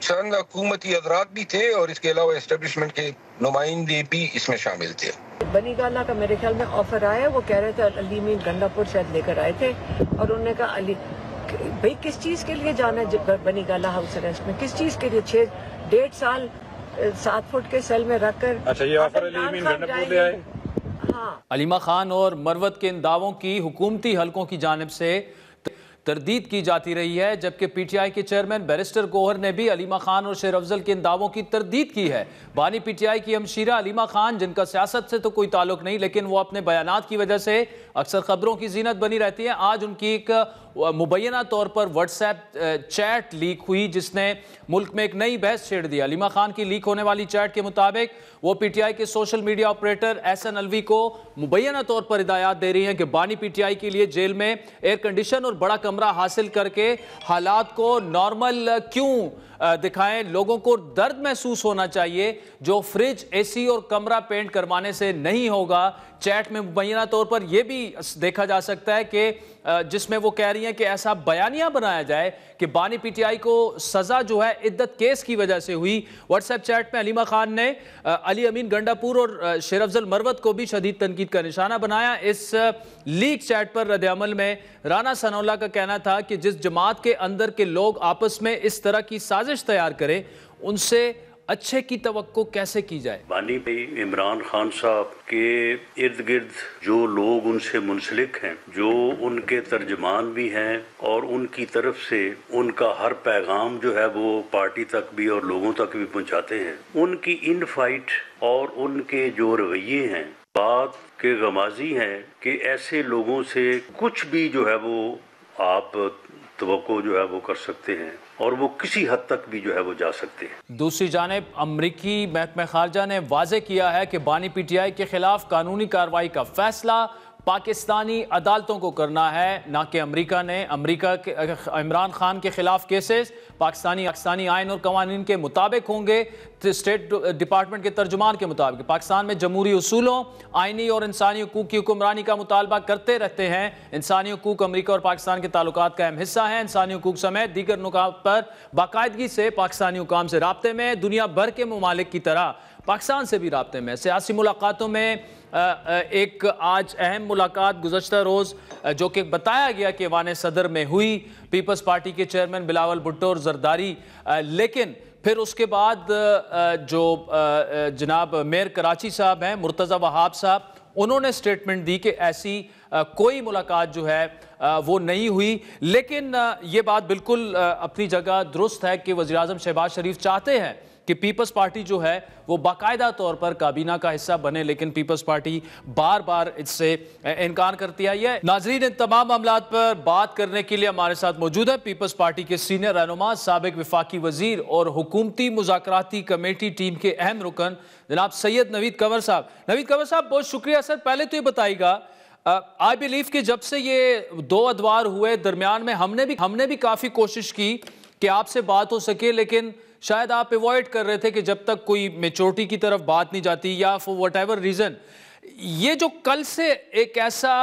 چند حکومتی حضرات بھی تھے اور اس کے علاوہ اسٹیبلشمنٹ کے نمائندے بھی اس میں شامل تھے. بنی گالہ کا میرے خیال میں آفر آیا, وہ کہہ رہے تھے علی امین گنڈا پور شاید لے کر آئے تھے, اور انہوں نے کہا علی بھائی کس چیز کے لیے جانا ہے بنی گالہ ہاؤس اریسٹ میں, کس چیز کے لیے 1.5 سال 7 فٹ کے سیل میں رکھ کر. اچھا یہ آفر علی امین گنڈا پور لے آئے. ہاں, علیمہ خان اور مروت کے ان دعووں کی حکومتی حلقوں کی جانب سے تردید کی جاتی رہی ہے, جبکہ پی ٹی آئی کے چیئرمین بیرسٹر گوہر نے بھی علیمہ خان اور شیر افضل کے ان دعووں کی تردید کی ہے. بانی پی ٹی آئی کی ہمشیرہ علیمہ خان, جن کا سیاست سے تو کوئی تعلق نہیں لیکن وہ اپنے بیانات کی وجہ سے اکثر خبروں کی زینت بنی رہتی ہیں, آج ان کی ایک مبینہ طور پر واٹس ایپ چیٹ لیک ہوئی جس نے ملک میں ایک نئی بحث چھیڑ دی. علیمہ خان کی لیک ہونے والی چیٹ کے مطابق وہ پی ٹی آئی کے سوشل میڈیا آپریٹر احسن الوی کو مبینہ طور پر ہدایات دے رہی ہیں کہ بانی پی ٹی آئی کے لیے جیل میں ایئر کنڈیشن اور بڑا کمرہ حاصل کر کے حالات کو نارمل کیوں دکھائیں, لوگوں کو درد محسوس ہونا چاہیے جو فریج اے سی اور کمرہ پینٹ کروانے سے نہیں ہوگا. چیٹ میں مبینہ طور پر یہ بھی دیکھا جا سکتا ہے کہ جس میں وہ کہہ رہی ہیں کہ ایسا بیانیہ بنایا جائے کہ بانی پی ٹی آئی کو سزا جو ہے عدت کیس کی وجہ سے ہوئی. واٹس ایپ چیٹ میں علیمہ خان نے علی امین گنڈا پور اور شیر افضل مروت کو بھی شدید تنقید کا نشانہ بنایا. اس لیک چیٹ پر رد عمل میں رانا ثناء اللہ کا کہنا تھا کہ جس جماعت کے اندر کے لوگ آپس میں اس طرح کی سازش تیار کریں ان سے اچھے کی توقع کیسے کی جائے. بانی بھائی عمران خان صاحب کے ارد گرد جو لوگ ان سے منسلک ہیں, جو ان کے ترجمان بھی ہیں اور ان کی طرف سے ان کا ہر پیغام جو ہے وہ پارٹی تک بھی اور لوگوں تک بھی پہنچاتے ہیں, ان کی ان فائٹ اور ان کے جو رویے ہیں بات کے غمازی ہیں کہ ایسے لوگوں سے کچھ بھی جو ہے وہ آپ توقع جو ہے وہ کر سکتے ہیں اور وہ کسی حد تک بھی جو ہے وہ جا سکتے ہیں. دوسری جانب امریکی محکمہ خارجہ نے واضح کیا ہے کہ بانی پی ٹی آئی کے خلاف قانونی کارروائی کا فیصلہ پاکستانی عدالتوں کو کرنا ہے, نہ کہ امریکہ نے. امریکہ کے عمران خان کے خلاف کیسز پاکستانی آئین اور قوانین کے مطابق ہوں گے. اسٹیٹ ڈپارٹمنٹ کے ترجمان کے مطابق پاکستان میں جمہوری اصولوں, آئینی اور انسانی حقوق کی حکمرانی کا مطالبہ کرتے رہتے ہیں. انسانی حقوق امریکہ اور پاکستان کے تعلقات کا اہم حصہ ہیں. انسانی حقوق سمیت دیگر نکات پر باقاعدگی سے پاکستانی حکام سے رابطے میں, دنیا بھر کے ممالک کی طرح پاکستان سے بھی رابطے میں. سیاسی ملاقاتوں میں ایک آج اہم ملاقات گزشتہ روز جو کہ بتایا گیا کہ ایوان صدر میں ہوئی پیپلز پارٹی کے چیئرمین بلاول بھٹو اور زرداری, لیکن پھر اس کے بعد جو جناب میئر کراچی صاحب ہیں مرتضی وہاب صاحب, انہوں نے سٹیٹمنٹ دی کہ ایسی کوئی ملاقات جو ہے وہ نہیں ہوئی. لیکن یہ بات بالکل اپنی جگہ درست ہے کہ وزیراعظم شہباز شریف چاہتے ہیں کہ پیپلز پارٹی جو ہے وہ باقاعدہ طور پر کابینہ کا حصہ بنے, لیکن پیپلز پارٹی بار بار اس سے انکار کرتی آئی ہے. ناظرین, ان تمام معاملات پر بات کرنے کے لیے ہمارے ساتھ موجود ہے پیپلز پارٹی کے سینئر رہنما, سابق وفاقی وزیر اور حکومتی مذاکراتی کمیٹی ٹیم کے اہم رکن جناب سید نوید کنور صاحب. نوید کنور صاحب بہت شکریہ. سر پہلے تو یہ بتائیے گا, آئی بلیو کہ جب سے یہ 2 ادوار ہوئے درمیان میں ہم نے بھی کافی کوشش کی کہ آپ سے بات ہو سکے, لیکن شاید آپ ایوائڈ کر رہے تھے کہ جب تک کوئی میچورٹی کی طرف بات نہیں جاتی یا فور وٹ ایور ریزن. یہ جو کل سے ایک ایسا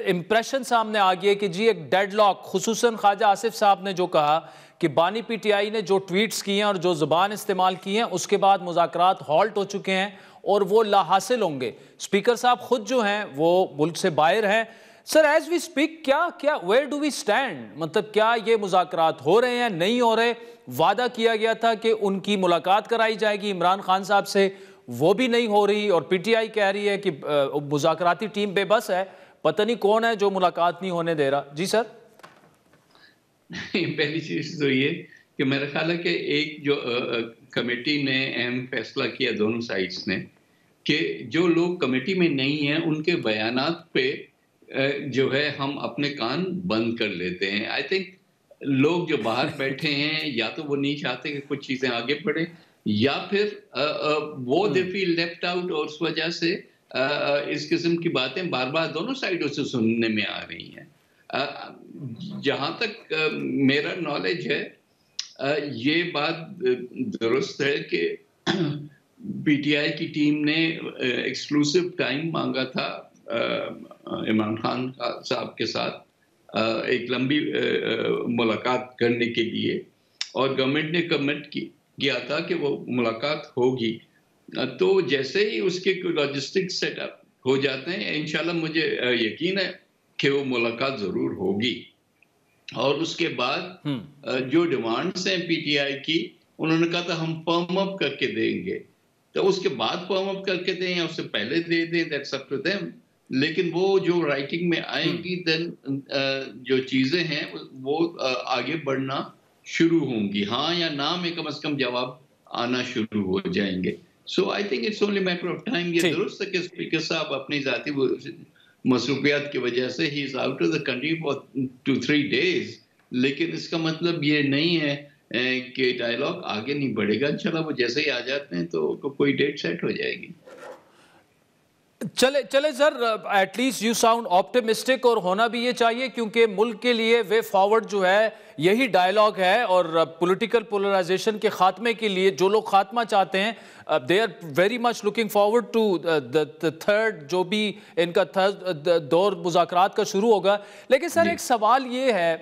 امپریشن سامنے آ گیا کہ جی ایک ڈیڈ لاک, خصوصاً خواجہ آصف صاحب نے جو کہا کہ بانی پی ٹی آئی نے جو ٹویٹس کیے ہیں اور جو زبان استعمال کی ہیں اس کے بعد مذاکرات ہالٹ ہو چکے ہیں اور وہ لا حاصل ہوں گے. اسپیکر صاحب خود جو ہیں وہ ملک سے باہر ہیں. سر ایز وی اسپیک کیا ویئر ڈو وی اسٹینڈ, مطلب کیا یہ مذاکرات ہو رہے ہیں نہیں ہو رہے؟ وعدہ کیا گیا تھا کہ ان کی ملاقات کرائی جائے گی عمران خان صاحب سے, وہ بھی نہیں ہو رہی, اور پی ٹی آئی کہہ رہی ہے کہ مذاکراتی ٹیم بے بس ہے, پتہ نہیں کون ہے جو ملاقات نہیں ہونے دے رہا. جی سر. پہلی چیز تو یہ کہ میرا خیال ہے کہ ایک جو کمیٹی نے اہم فیصلہ کیا دونوں سائڈز نے کہ جو لوگ کمیٹی میں نہیں ہیں ان کے بیانات پہ جو ہے ہم اپنے کان بند کر لیتے ہیں. آئی تھنک لوگ جو باہر بیٹھے ہیں یا تو وہ نہیں چاہتے کہ کچھ چیزیں آگے بڑھیں, یا پھر وہ دے فیل لیفٹ آؤٹ, اور اس وجہ سے اس قسم کی باتیں بار بار دونوں سائڈوں سے سننے میں آ رہی ہیں. جہاں تک میرا نالج ہے یہ بات درست ہے کہ پی ٹی آئی کی ٹیم نے ایکسکلوسیو ٹائم مانگا تھا عمران خان صاحب کے ساتھ ایک لمبی ملاقات کرنے کے لیے, اور گورنمنٹ نے کمٹ کیا تھا کہ وہ ملاقات ہوگی. تو جیسے ہی اس کے لاجسٹک سیٹ اپ ہو جاتے ہیں انشاءاللہ مجھے یقین ہے کہ وہ ملاقات ضرور ہوگی. اور اس کے بعد جو ڈیمانڈز ہیں پی ٹی آئی کی, انہوں نے کہا تھا ہم فرم اپ کر کے دیں گے, تو اس کے بعد فرم اپ کر کے دیں یا اس سے پہلے دے دیں, دیٹس اپ ٹو دیم. لیکن وہ جو رائٹنگ میں آئیں گی دین جو چیزیں ہیں وہ آگے بڑھنا شروع ہوں گی, ہاں یا نہ میں کم از کم جواب آنا شروع ہو جائیں گے. So I think it's only matter of time. یہ درست ہے کہ اسپیکر صاحب اپنی ذاتی مصروفیات کی وجہ سے ہی is out of the country for 2-3 days, لیکن اس کا مطلب یہ نہیں ہے کہ ڈائلاگ آگے نہیں بڑھے گا. انشاءاللہ وہ جیسے ہی آ جاتے ہیں تو کوئی ڈیٹ سیٹ ہو جائے گی. چلے sir, at least you sound optimistic, اور ہونا بھی یہ چاہیے کیونکہ ملک کے لیے وے فارورڈ جو ہے یہی ڈائلاگ ہے, اور پولیٹیکل پولرائزیشن کے خاتمے کے لیے جو لوگ خاتمہ چاہتے ہیں they are very much looking forward to the third, جو بھی ان کا دور مذاکرات کا شروع ہوگا. لیکن سر ایک سوال یہ ہے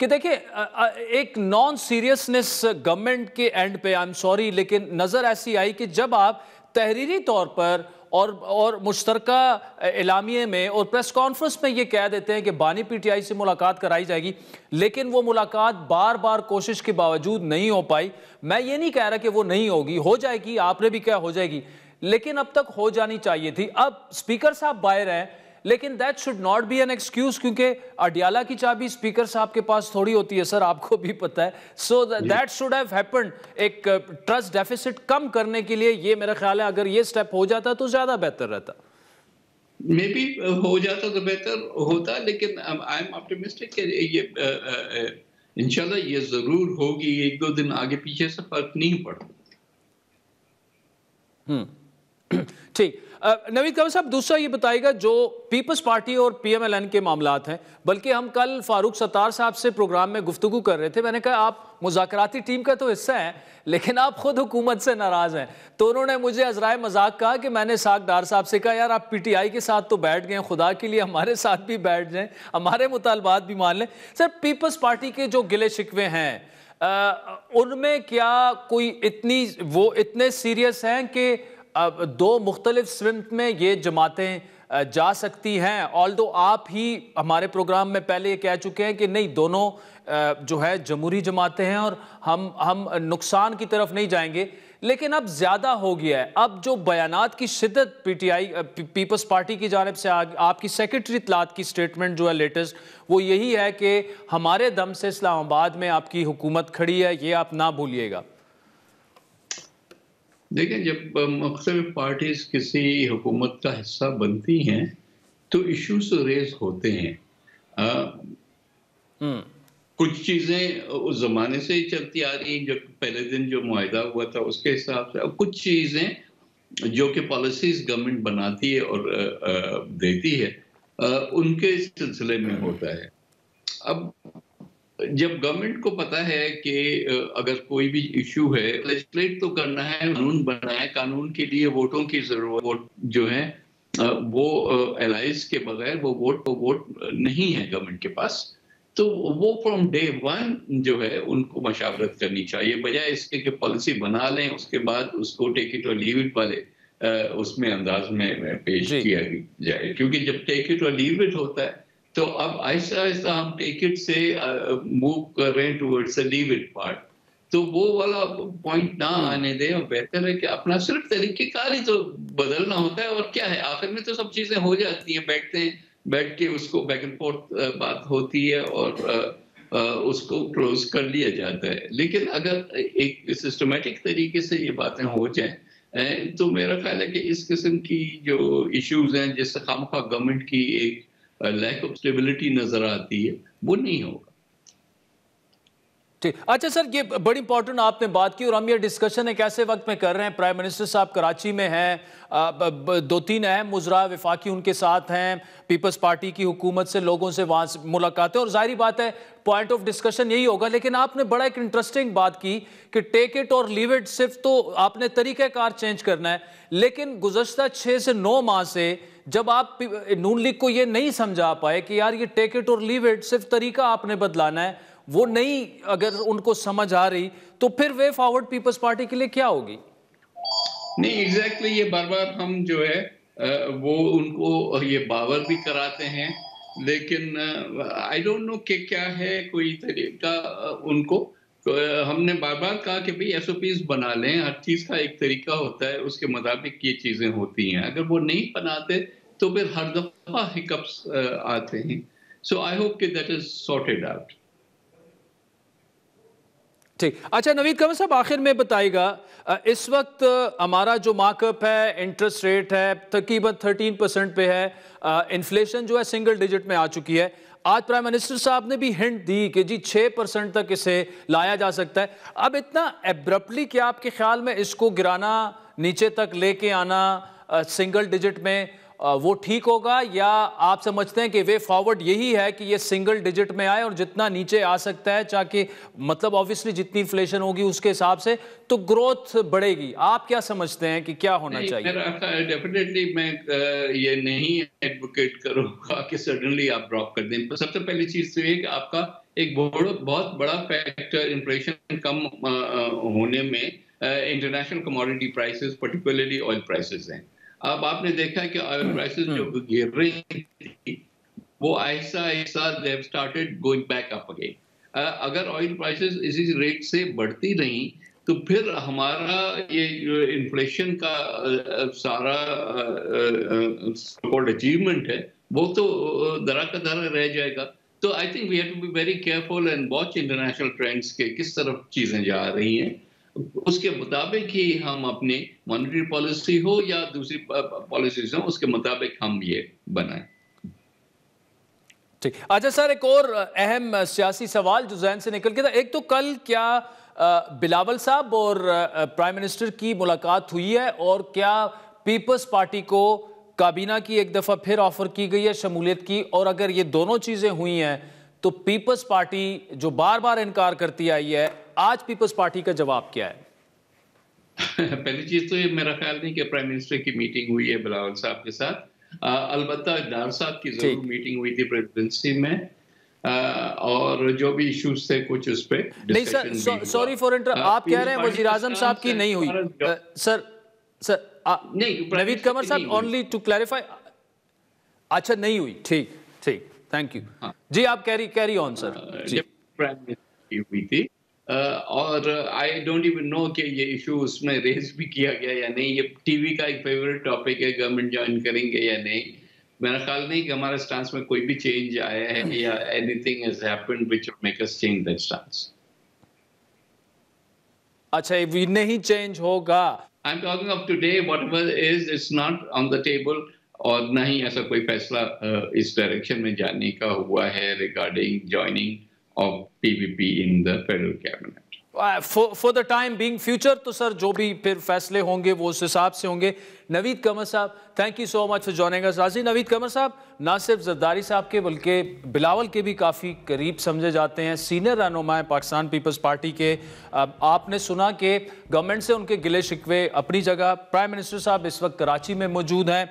کہ دیکھیں ایک نان سیریسنس گورنمنٹ کے اینڈ پہ, آئی ایم سوری, لیکن نظر ایسی آئی کہ جب آپ تحریری طور پر اور مشترکہ اعلامیے میں اور پریس کانفرنس میں یہ کہہ دیتے ہیں کہ بانی پی ٹی آئی سے ملاقات کرائی جائے گی, لیکن وہ ملاقات بار بار کوشش کے باوجود نہیں ہو پائی. میں یہ نہیں کہہ رہا کہ وہ نہیں ہوگی, ہو جائے گی, آپ نے بھی کہا ہو جائے گی, لیکن اب تک ہو جانی چاہیے تھی. اب اسپیکر صاحب باہر ہیں, لیکن that should not be an excuse, کیونکہ اڈیالہ کی چابی اسپیکر صاحب کے پاس تھوڑی ہوتی ہے سر, آپ کو بھی پتہ ہے. So that should have happened. ایک ٹرسٹ ڈیفیسٹ کم کرنے کے لیے یہ میرا خیال ہے اگر یہ سٹیپ ہو جاتا تو زیادہ بہتر رہتا. مے بی ہو جاتا تو بہتر ہوتا, لیکن آئی ایم آپٹیمسٹک کہ یہ انشاءاللہ یہ ضرور ہوگی. 1-2 دن آگے پیچھے سے فرق نہیں پڑتا. ٹھیک. نوید کامل صاحب, دوسرا یہ بتائے گا جو پیپلز پارٹی اور پی ایم ایل این کے معاملات ہیں, بلکہ ہم کل فاروق ستار صاحب سے پروگرام میں گفتگو کر رہے تھے, میں نے کہا آپ مذاکراتی ٹیم کا تو حصہ ہیں لیکن آپ خود حکومت سے ناراض ہیں, تو انہوں نے مجھے عذرائے مذاق کہا کہ میں نے ساکھ ڈار صاحب سے کہا یار آپ پی ٹی آئی کے ساتھ تو بیٹھ گئے, خدا کے لیے ہمارے ساتھ بھی بیٹھ جائیں, ہمارے مطالبات بھی مان لیں. سر پیپلز پارٹی کے جو گلے شکوے ہیں ان میں کیا کوئی اتنے سیریس ہیں کہ 2 مختلف سمت میں یہ جماعتیں جا سکتی ہیں؟ آلدو آپ ہی ہمارے پروگرام میں پہلے یہ کہہ چکے ہیں کہ نہیں, دونوں جو ہے جمہوری جماعتیں ہیں اور ہم نقصان کی طرف نہیں جائیں گے, لیکن اب زیادہ ہو گیا ہے. اب جو بیانات کی شدت P T I Peoples Party کی جانب سے آپ کی سیکرٹری اطلاعات کی سٹیٹمنٹ جو ہے لیٹسٹ, وہ یہی ہے کہ ہمارے دم سے اسلام آباد میں آپ کی حکومت کھڑی ہے, یہ آپ نہ بھولیے گا. دیکھیں, جب مختلف پارٹیز کسی حکومت کا حصہ بنتی ہیں تو ایشوز ریز ہوتے ہیں. کچھ چیزیں اس زمانے سے ہی چلتی آ رہی ہیں, جو پہلے دن جو معاہدہ ہوا تھا اس کے حساب سے, کچھ چیزیں جو کہ پالیسیز گورنمنٹ بناتی ہے اور دیتی ہے ان کے سلسلے میں ہوتا ہے. اب جب گورنمنٹ کو پتا ہے کہ اگر کوئی بھی ایشو ہے لیجسلیٹ تو کرنا ہے, قانون بنانا ہے, قانون کے لیے ووٹوں کی ضرورت, ووٹ جو ہے وہ الائز کے بغیر وہ ووٹ نہیں ہے گورنمنٹ کے پاس, تو وہ فرام ڈے 1 جو ہے ان کو مشاورت کرنی چاہیے, بجائے اس کے کہ پالیسی بنا لیں اس کے بعد اس کو ٹیک اٹ اور لیو اٹ والے اس میں انداز میں پیش کیا جائے. کیونکہ جب ٹیک اٹ اور لیو اٹ ہوتا ہے تو اب آہستہ آہستہ ہم ٹیک اٹ سے موو کر رہے ہیں ٹورڈز لیو اٹ پارٹ, تو وہ والا پوائنٹ نہ آنے دیں. اور بہتر ہے کہ اپنا صرف طریقہ کار ہی تو بدلنا ہوتا ہے, اور کیا ہے آخر میں تو سب چیزیں ہو جاتی ہیں, بیٹھ کے اس کو بیک اینڈ فورتھ بات ہوتی ہے اور اس کو کلوز کر لیا جاتا ہے. لیکن اگر ایک سسٹمیٹک طریقے سے یہ باتیں ہو جائیں تو میرا خیال ہے کہ اس قسم کی جو ایشوز ہیں جس سے خامخواہ گورنمنٹ کی ایک لیک آف اسٹیبلٹی نظر آتی ہے وہ نہیں ہوگا. ٹھیک. اچھا سر, یہ بڑی امپورٹنٹ آپ نے بات کی, اور ہم یہ ڈسکشن ایک ایسے وقت میں کر رہے ہیں, پرائم منسٹر صاحب کراچی میں ہیں, 2-3 اہم وزراء وفاقی ان کے ساتھ ہیں, پیپلز پارٹی کی حکومت سے لوگوں سے وہاں سے ملاقاتیں, اور ظاہری بات ہے پوائنٹ آف ڈسکشن یہی ہوگا. لیکن آپ نے بڑا ایک انٹرسٹنگ بات کی کہ ٹیک اٹ اور لیو اٹ, صرف تو آپ نے طریقہ کار چینج کرنا ہے, لیکن گزشتہ 6 سے 9 ماہ سے جب آپ نون لیگ کو یہ نہیں سمجھا پائے کہ یار یہ ٹیک اٹ اور لیو اٹ صرف طریقہ آپ نے بدلانا ہے, وہ نہیں اگر ان کو سمجھ آ رہی تو پھر وے فارورڈ پیپلز پارٹی کے لیے کیا ہوگی؟ نہیں ایگزیکٹلی یہ بار بار ہم جو ہے وہ ان کو یہ باور بھی کراتے ہیں، لیکن آئی ڈونٹ نو کہ کیا ہے کوئی طریقہ ان کو. ہم نے بار بار کہا کہ بھئی ایس او پیز بنا لیں، ہر چیز کا ایک طریقہ ہوتا ہے، اس کے مطابق یہ چیزیں ہوتی ہیں. اگر وہ نہیں بناتے تو پھر ہر دفعہ ہکپس آتے ہیں. سو آئی ہوپ کہ دیٹ از سارٹیڈ آؤٹ. ٹھیک. اچھا نوید قمر صاحب آخر میں بتائیے گا، اس وقت ہمارا جو مارک اپ ہے، انٹرسٹ ریٹ ہے تقریباً 13% پہ ہے، انفلیشن جو ہے سنگل ڈیجٹ میں آ چکی ہے. آج پرائم منسٹر صاحب نے بھی ہنٹ دی کہ جی 6% تک اسے لایا جا سکتا ہے. اب اتنا ایبرپٹلی کیا آپ کے خیال میں اس کو گرانا، نیچے تک لے کے آنا سنگل ڈیجٹ میں وہ ٹھیک ہوگا، یا آپ سمجھتے ہیں کہ وے فارورڈ یہی ہے کہ یہ سنگل ڈیجٹ میں آئے اور جتنا نیچے آ سکتا ہے چاہے مطلب آبویسلی جتنی انفلیشن ہوگی اس کے حساب سے تو گروتھ بڑھے گی؟ آپ کیا سمجھتے ہیں کہ کیا ہونا چاہیے؟ ڈیفینیٹلی میں یہ نہیں ایڈوکیٹ کروں گا کہ سڈنلی آپ ڈراپ کر دیں. سب سے پہلی چیز تو یہ کہ آپ کا ایک بہت بڑا فیکٹر انفلیشن کم ہونے میں international commodity prices particularly oil prices ہیں. اب آپ نے دیکھا کہ آئل پرائسز جو گر رہی تھی وہ آہستہ آہستہ they have started going back up again. اگر آئل پرائسز اسی ریٹ سے بڑھتی رہیں تو پھر ہمارا یہ انفلیشن کا سارا اچیومنٹ ہے وہ تو درا کا درا رہ جائے گا. تو I think we have to be very careful and watch international trends کے کس طرف چیزیں جا رہی ہیں، اس کے مطابق ہی ہم اپنی مانیٹری پالیسی ہو یا دوسری پالیسیز ہوں اس کے مطابق ہم یہ بنائیں. ٹھیک. اچھا سر، ایک اور اہم سیاسی سوال جو ذہن سے نکل گیا تھا، ایک تو کل کیا بلاول صاحب اور پرائم منسٹر کی ملاقات ہوئی ہے، اور کیا پیپلز پارٹی کو کابینہ کی ایک دفعہ پھر آفر کی گئی ہے شمولیت کی؟ اور اگر یہ دونوں چیزیں ہوئی ہیں تو پیپلز پارٹی جو بار بار انکار کرتی آئی ہے، آج پیپلز پارٹی کا جواب کیا ہے؟ پہلی چیز تو یہ میرا خیال نہیں کہ پرائم منسٹر کی میٹنگ ہوئی ہے بلاول صاحب کے ساتھ. البتہ ڈار صاحب کی ضرور میٹنگ ہوئی تھی پریزیڈنسی میں، اور جو بھی ایشوز تھے کچھ اس پہ نہیں سر، سوری فار انٹر، آپ کہہ رہے ہیں وزیر اعظم صاحب کی نہیں ہوئی. سر نوید قمر صاحب اونلی ٹو کلیریفائی، اچھا نہیں ہوئی. ٹھیک ٹھیک، تھینک یو. جی آپ کیری آن سر. جی پرائم منسٹر کی ہوئی تھی، اور آئی ڈونٹ ایون نو کہ یہ ایشو اس میں ریز بھی کیا گیا یا نہیں. یہ ٹی وی کا ایک فیوریٹ ٹاپک ہے، گورنمنٹ جوائن کریں گے یا نہیں. میرا خیال نہیں کہ ہمارے سٹانس میں کوئی بھی چینج آیا ہے یا anything has happened which will make us change that stance. اچھا یہ نہیں چینج ہوگا. I am talking of today, whatever is it's not on the table, اور نہ ہی ایسا کوئی فیصلہ اس ڈائریکشن میں جانے کا ہوا ہے regarding joining of PPP in the federal cabinet. For the time being, future تو سر جو بھی پھر فیصلے ہوں گے وہ اس حساب سے ہوں گے. نوید قمر صاحب thank you so much for joining us. راضی نوید قمر صاحب نہ صرف زرداری صاحب کے بلکہ بلاول کے بھی کافی قریب سمجھے جاتے ہیں، سینئر رہنما پاکستان پیپلز پارٹی کے. آپ نے سنا کہ گورنمنٹ سے ان کے گلے شکوے اپنی جگہ. پرائم منسٹر صاحب اس وقت کراچی میں موجود ہیں.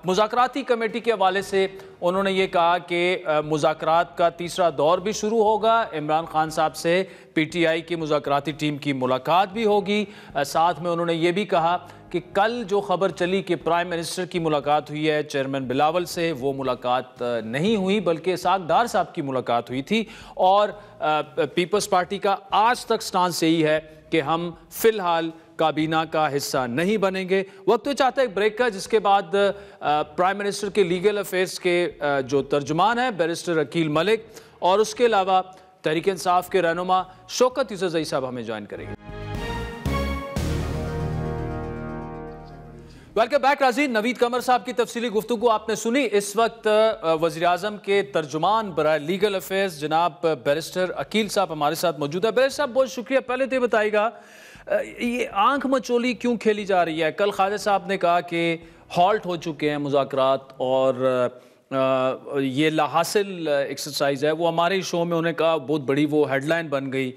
مذاکراتی کمیٹی کے حوالے سے انہوں نے یہ کہا کہ مذاکرات کا تیسرا دور بھی شروع ہوگا. عمران خان صاحب سے پی ٹی آئی کی مذاکراتی ٹیم کی ملاقات بھی ہوگی. ساتھ میں انہوں نے یہ بھی کہا کہ کل جو خبر چلی کہ پرائم منسٹر کی ملاقات ہوئی ہے چیئرمین بلاول سے، وہ ملاقات نہیں ہوئی بلکہ اسحاق ڈار صاحب کی ملاقات ہوئی تھی. اور پیپلز پارٹی کا آج تک سٹانس یہی ہے کہ ہم فی الحال کابینہ کا حصہ نہیں بنیں گے. وقت تو چاہتا ہے ایک بریک کا، جس کے بعد پرائم منسٹر کے لیگل افیئرز کے جو ترجمان ہیں بیرسٹر عقیل ملک، اور اس کے علاوہ تحریک انصاف کے رہنما شوکت یوسفزئی صاحب ہمیں جوائن کریں گے. Welcome back. راضی نوید قمر صاحب کی تفصیلی گفتگو آپ نے سنی. اس وقت وزیر اعظم کے ترجمان برائے لیگل افیئرز جناب بیرسٹر عقیل صاحب ہمارے ساتھ موجود ہے. بیرسٹر صاحب بہت شکریہ. پہلے تو یہ بتائیے گا یہ آنکھ مچولی کیوں کھیلی جا رہی ہے؟ کل خواجہ صاحب نے کہا کہ ہالٹ ہو چکے ہیں مذاکرات، اور یہ لا حاصل ایکسرسائز ہے. وہ ہمارے شو میں انہوں نے کہا بہت بڑی وہ ہیڈ لائن بن گئی.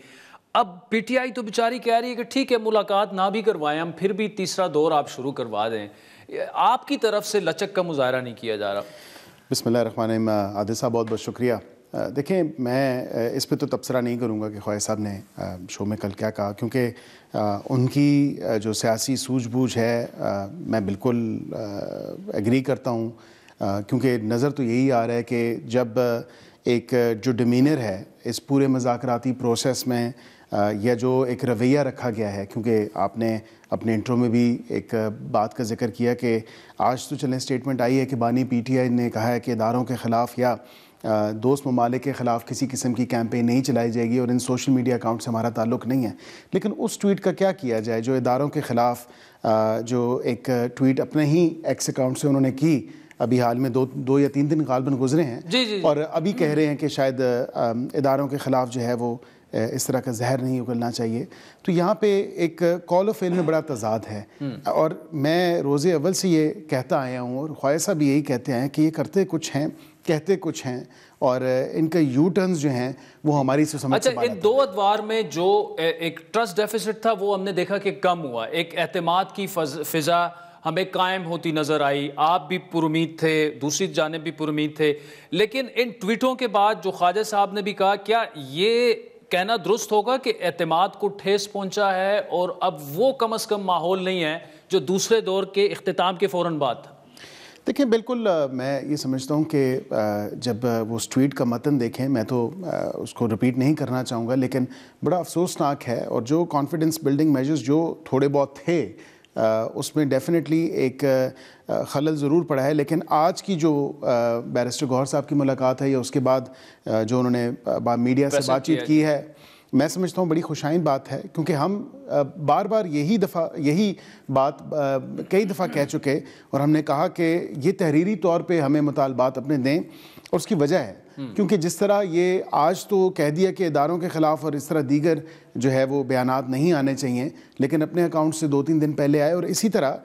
اب پی ٹی آئی تو بیچاری کہہ رہی ہے کہ ٹھیک ہے ملاقات نہ بھی کروائیں ہم پھر بھی تیسرا دور آپ شروع کروا دیں. آپ کی طرف سے لچک کا مظاہرہ نہیں کیا جا رہا. بسم اللہ الرحمن الرحیم. عادل صاحب بہت بہت شکریہ. دیکھیں میں اس پہ تو تبصرہ نہیں کروں گا کہ خواجہ صاحب نے شو میں کل کیا کہا، کیونکہ ان کی جو سیاسی سوجھ بوجھ ہے میں بالکل ایگری کرتا ہوں، کیونکہ نظر تو یہی آ رہا ہے کہ جب ایک جو ڈیمینر ہے اس پورے مذاکراتی پروسیس میں یا جو ایک رویہ رکھا گیا ہے، کیونکہ آپ نے اپنے انٹرو میں بھی ایک بات کا ذکر کیا کہ آج تو چلیں اسٹیٹمنٹ آئی ہے کہ بانی پی ٹی آئی نے کہا ہے کہ اداروں کے خلاف یا دوست ممالک کے خلاف کسی قسم کی کیمپین نہیں چلائی جائے گی اور ان سوشل میڈیا اکاؤنٹ سے ہمارا تعلق نہیں ہے، لیکن اس ٹویٹ کا کیا کیا جائے جو اداروں کے خلاف جو ایک ٹویٹ اپنے ہی ایکس اکاؤنٹ سے انہوں نے کی، ابھی حال میں دو یا تین دن غالباً گزرے ہیں اور ابھی کہہ رہے ہیں کہ شاید اداروں کے خلاف جو ہے وہ اس طرح کا زہر نہیں اگلنا چاہیے. تو یہاں پہ ایک کال و فعل میں بڑا تضاد ہے اور میں روز اول سے یہ کہتا آیا ہوں اور خواجہ صاحب بھی یہی کہتے ہیں کہ یہ کرتے کچھ ہیں کہتے کچھ ہیں اور ان کا یو ٹرنز جو ہیں وہ ہماری سے سمجھ سے بالا. اچھا، ان 2 ادوار میں جو ایک ٹرسٹ ڈیفیسٹ تھا وہ ہم نے دیکھا کہ کم ہوا، ایک اعتماد کی فضا ہمیں قائم ہوتی نظر آئی، آپ بھی پر امید تھے، دوسری جانب بھی پر امید تھے، لیکن ان ٹویٹوں کے بعد جو خواجہ صاحب نے بھی کہا، کیا یہ کہنا درست ہوگا کہ اعتماد کو ٹھیس پہنچا ہے اور اب وہ کم از کم ماحول نہیں ہے جو دوسرے دور کے اختتام کے فوراً بعد تھا؟ دیکھیں بالکل میں یہ سمجھتا ہوں کہ جب وہ اس ٹویٹ کا متن دیکھیں، میں تو اس کو رپیٹ نہیں کرنا چاہوں گا، لیکن بڑا افسوسناک ہے اور جو کانفیڈنس بلڈنگ میجرز جو تھوڑے بہت تھے اس میں ڈیفینیٹلی ایک خلل ضرور پڑا ہے. لیکن آج کی جو بیرسٹر گوہر صاحب کی ملاقات ہے یا اس کے بعد جو انہوں نے میڈیا سے بات چیت کی ہے، میں سمجھتا ہوں بڑی خوشائن بات ہے، کیونکہ ہم بار بار یہی بات کئی دفعہ کہہ چکے اور ہم نے کہا کہ یہ تحریری طور پہ ہمیں مطالبات اپنے دیں، اور اس کی وجہ ہے کیونکہ جس طرح یہ آج تو کہہ دیا کہ اداروں کے خلاف اور اس طرح دیگر جو ہے وہ بیانات نہیں آنے چاہیے، لیکن اپنے اکاؤنٹ سے 2-3 دن پہلے آئے. اور اسی طرح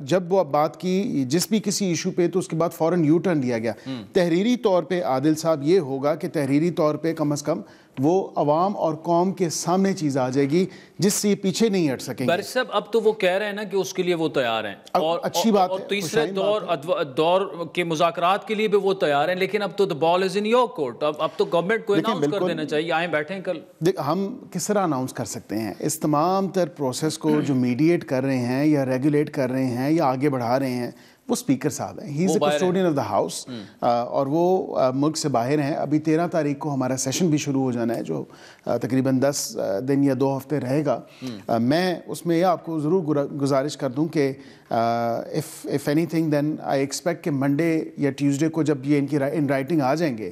جب وہ بات کی جس بھی کسی ایشو پہ تو اس کے بعد فوراً یو ٹرن لیا گیا. تحریری طور پہ عادل صاحب یہ ہوگا کہ تحریری طور پہ کم از کم وہ عوام اور قوم کے سامنے چیز آ جائے گی جس سے یہ پیچھے نہیں ہٹ سکیں گے. بارش صاحب اب تو وہ کہہ رہے ہیں نا کہ اس کے لیے وہ تیار ہیں اور اچھی بات ہے، اور تیسرے دور کے مذاکرات کے لیے بھی وہ تیار ہیں، لیکن اب تو the ball is in your court. اب تو گورنمنٹ کو اناؤنس کر دینا چاہیے، آئیں بیٹھیں کل. ہم کس طرح اناؤنس کر سکتے ہیں اس تمام تر پروسیس کو جو میڈیٹ کر رہے ہیں یا ریگولیٹ کر رہے ہیں یا آگے بڑھا رہے ہیں؟ وہ اسپیکر صاحب ہیں، ہی از اے کسٹوڈین آف دا ہاؤس اور وہ ملک سے باہر ہیں. ابھی 13 تاریخ کو ہمارا سیشن بھی شروع ہو جانا ہے جو تقریباً 10 دن یا 2 ہفتے رہے گا. میں اس میں یہ آپ کو ضرور گزارش کر دوں کہ if anything then I expect کہ منڈے یا ٹیوزڈے کو جب یہ ان کی ان رائٹنگ آ جائیں گے